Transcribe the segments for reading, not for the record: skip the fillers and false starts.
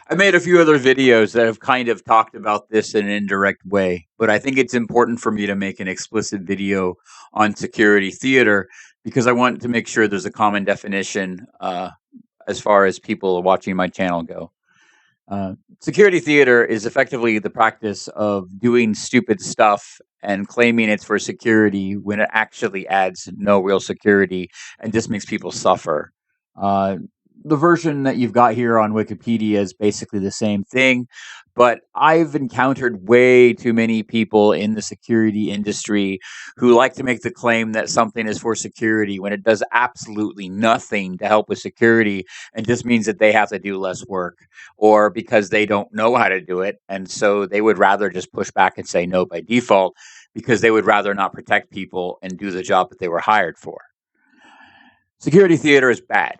I made a few other videos that have kind of talked about this in an indirect way, but I think it's important for me to make an explicit video on security theater because I want to make sure there's a common definition as far as people watching my channel go. Security theater is effectively the practice of doing stupid stuff and claiming it's for security when it actually adds no real security and just makes people suffer. Uh, the version that you've got here on Wikipedia is basically the same thing, but I've encountered way too many people in the security industry who like to make the claim that something is for security when it does absolutely nothing to help with security and just means that they have to do less work or because they don't know how to do it. And so they would rather just push back and say no by default because they would rather not protect people and do the job that they were hired for. Security theater is bad.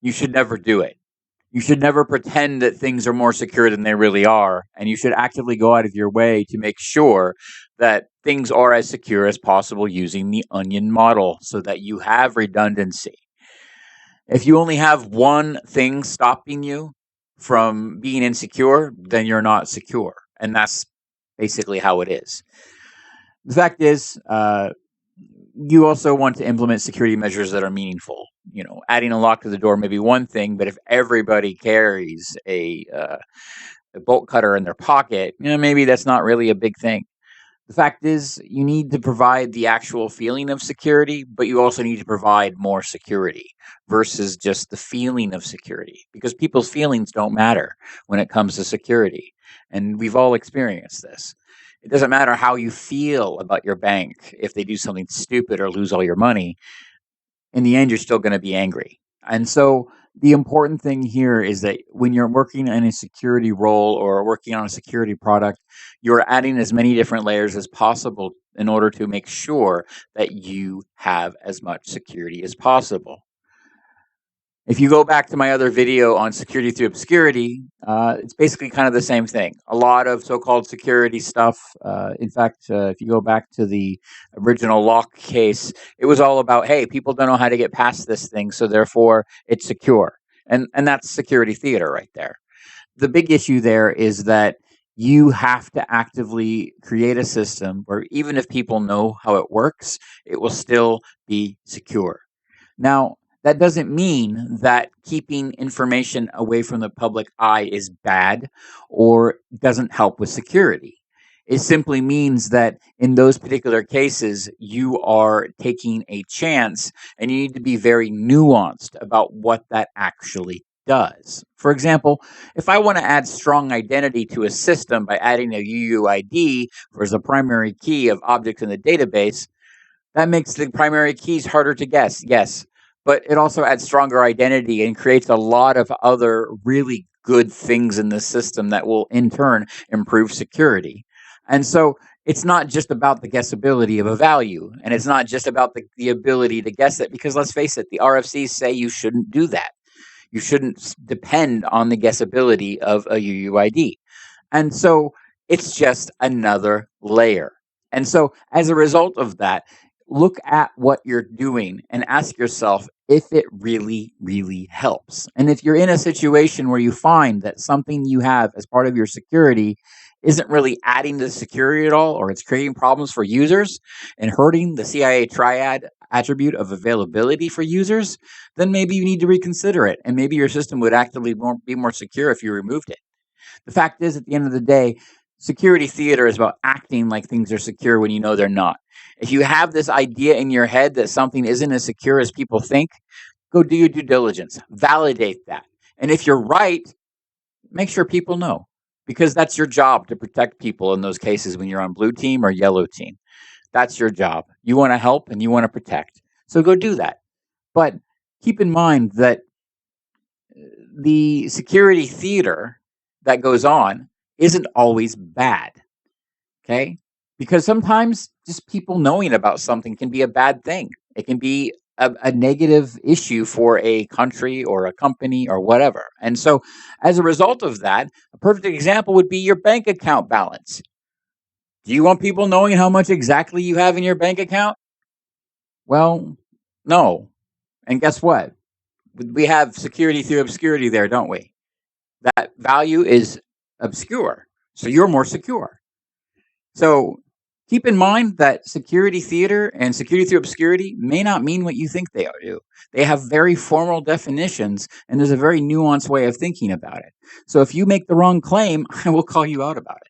You should never do it. You should never pretend that things are more secure than they really are. And you should actively go out of your way to make sure that things are as secure as possible using the onion model so that you have redundancy. If you only have one thing stopping you from being insecure, then you're not secure. And that's basically how it is. The fact is, you also want to implement security measures that are meaningful. You know, adding a lock to the door may be one thing, but if everybody carries a bolt cutter in their pocket, maybe that's not really a big thing. The fact is, you need to provide the actual feeling of security, but you also need to provide more security versus just the feeling of security, because people's feelings don't matter when it comes to security. And we've all experienced this. It doesn't matter how you feel about your bank if they do something stupid or lose all your money. In the end, you're still going to be angry. And so the important thing here is that when you're working in a security role or working on a security product, you're adding as many different layers as possible in order to make sure that you have as much security as possible. If you go back to my other video on security through obscurity, it's basically kind of the same thing. A lot of so-called security stuff. In fact, if you go back to the original lock case, it was all about, hey, people don't know how to get past this thing, so therefore it's secure. And that's security theater right there. The big issue there is that you have to actively create a system where even if people know how it works, it will still be secure. Now, that doesn't mean that keeping information away from the public eye is bad or doesn't help with security. It simply means that in those particular cases, you are taking a chance and you need to be very nuanced about what that actually does. For example, if I want to add strong identity to a system by adding a UUID as the primary key of objects in the database, that makes the primary keys harder to guess, yes. But it also adds stronger identity and creates a lot of other really good things in the system that will in turn improve security. And so it's not just about the guessability of a value, and it's not just about the ability to guess it, because let's face it, the RFCs say you shouldn't do that. You shouldn't depend on the guessability of a UUID. And so it's just another layer. And so as a result of that, look at what you're doing and ask yourself if it really, really helps. And if you're in a situation where you find that something you have as part of your security isn't really adding to the security at all, or it's creating problems for users and hurting the CIA triad attribute of availability for users, then maybe you need to reconsider it. And maybe your system would actually be more secure if you removed it. The fact is, at the end of the day, security theater is about acting like things are secure when you know they're not. If you have this idea in your head that something isn't as secure as people think, go do your due diligence, validate that. And if you're right, make sure people know, because that's your job to protect people in those cases when you're on blue team or yellow team. That's your job. You want to help and you want to protect. So go do that. But keep in mind that the security theater that goes on isn't always bad. Okay? Because sometimes just people knowing about something can be a bad thing. It can be a negative issue for a country or a company or whatever. And so, as a result of that, a perfect example would be your bank account balance. Do you want people knowing how much exactly you have in your bank account? Well, no. And guess what? We have security through obscurity there, don't we? That value is obscure, so you're more secure. So keep in mind that security theater and security through obscurity may not mean what you think they do. They have very formal definitions, and there's a very nuanced way of thinking about it. So if you make the wrong claim, I will call you out about it.